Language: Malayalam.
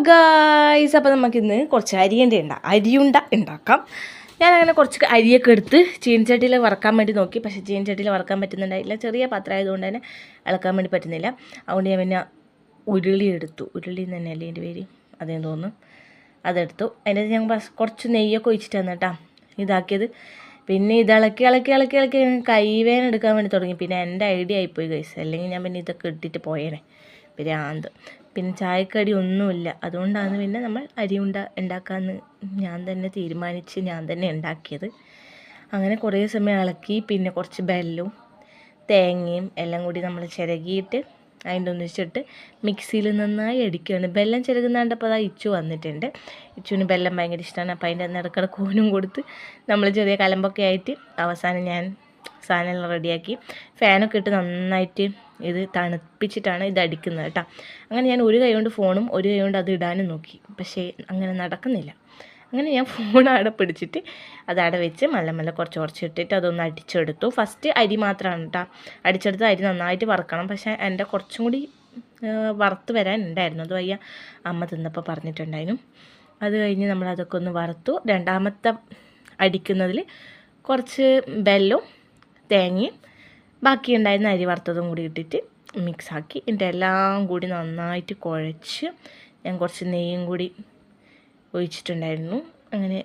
ഗായ്സ്, അപ്പോൾ നമുക്കിന്ന് കുറച്ച് അരിയുണ്ട ഉണ്ടാക്കാം. ഞാനങ്ങനെ കുറച്ച് അരിയൊക്കെ എടുത്ത് ചീനച്ചട്ടിയിൽ വറക്കാൻ വേണ്ടി നോക്കി. പക്ഷേ ചീനച്ചട്ടിയിൽ വറക്കാൻ പറ്റുന്നുണ്ടായില്ല. ചെറിയ പാത്രം ആയതുകൊണ്ട് തന്നെ ഇളക്കാൻ വേണ്ടി പറ്റുന്നില്ല. അതുകൊണ്ട് ഞാൻ പിന്നെ ഉരുളി എടുത്തു. ഉരുളി തന്നെയല്ലേ എൻ്റെ പേര്, അതേ തോന്നുന്നു. അതെടുത്തു. അതിൻ്റെ ഞാൻ കുറച്ച് നെയ്യൊക്കെ ഒഴിച്ചിട്ടാണ് കേട്ടോ ഇതാക്കിയത്. പിന്നെ ഇത് ഇളക്കി കൈവേന എടുക്കാൻ വേണ്ടി തുടങ്ങി. പിന്നെ എൻ്റെ ഐഡിയ ആയിപ്പോയി ഗൈസ്. അല്ലെങ്കിൽ ഞാൻ പിന്നെ ഇതൊക്കെ ഇട്ടിട്ട് പോയേനെ ഭ്രാന്ത്. പിന്നെ ചായക്കടി ഒന്നുമില്ല. അതുകൊണ്ടാണ് പിന്നെ നമ്മൾ അരിയുണ്ട ഉണ്ടാക്കാമെന്ന് ഞാൻ തന്നെ തീരുമാനിച്ച് ഞാൻ തന്നെ ഉണ്ടാക്കിയത്. അങ്ങനെ കുറേ സമയം ഇളക്കി. പിന്നെ കുറച്ച് ബെല്ലവും തേങ്ങയും എല്ലാം കൂടി നമ്മൾ ചിരകിയിട്ട് അതിൻ്റെ ഒന്നിച്ചിട്ട് മിക്സിയിൽ നന്നായി അടിക്കുകയാണ്. ബെല്ലം ചിരകുന്നാണ്ടപ്പോൾ അതാ ഇച്ചു വന്നിട്ടുണ്ട്. ഇച്ചുവിന് ബെല്ലം ഭയങ്കര ഇഷ്ടമാണ്. അപ്പോൾ അതിൻ്റെ ഇടക്കിടക്ക് ഓനും കൊടുത്ത് നമ്മൾ ചെറിയ കലമ്പൊക്കെ ആയിട്ട് അവസാനം ഞാൻ സാധനമെല്ലാം റെഡിയാക്കി ഫാനൊക്കെ ഇട്ട് നന്നായിട്ട് ഇത് തണുപ്പിച്ചിട്ടാണ് ഇത് അടിക്കുന്നത് കേട്ടോ. അങ്ങനെ ഞാൻ ഒരു കൈ കൊണ്ട് ഫോണും ഒരു കൈ കൊണ്ട് അത് ഇടാനും നോക്കി. പക്ഷേ അങ്ങനെ നടക്കുന്നില്ല. അങ്ങനെ ഞാൻ ഫോൺ അവിടെ പിടിച്ചിട്ട് അതവിടെ വെച്ച് മെല്ലെ കുറച്ച് ഇട്ടിട്ട് അതൊന്ന് അടിച്ചെടുത്തു. ഫസ്റ്റ് അരി മാത്രമാണ് കേട്ടോ അടിച്ചെടുത്ത്. അരി നന്നായിട്ട് വറുക്കണം. പക്ഷേ എൻ്റെ കുറച്ചും കൂടി വറുത്ത് വരാനുണ്ടായിരുന്നു. അത് വയ്യ അമ്മ തിന്നപ്പോൾ പറഞ്ഞിട്ടുണ്ടായിരുന്നു. അത് കഴിഞ്ഞ് നമ്മളതൊക്കെ ഒന്ന് വറുത്തു. രണ്ടാമത്തെ അടിക്കുന്നതിൽ കുറച്ച് ബെല്ലും തേങ്ങയും ബാക്കി ഉണ്ടായിരുന്ന അരി വറുത്തതും കൂടി ഇട്ടിട്ട് മിക്സാക്കി എന്നിട്ട് എല്ലാം കൂടി നന്നായിട്ട് കുഴച്ച് ഞാൻ കുറച്ച് നെയ്യും കൂടി ഒഴിച്ചിട്ടുണ്ടായിരുന്നു. അങ്ങനെ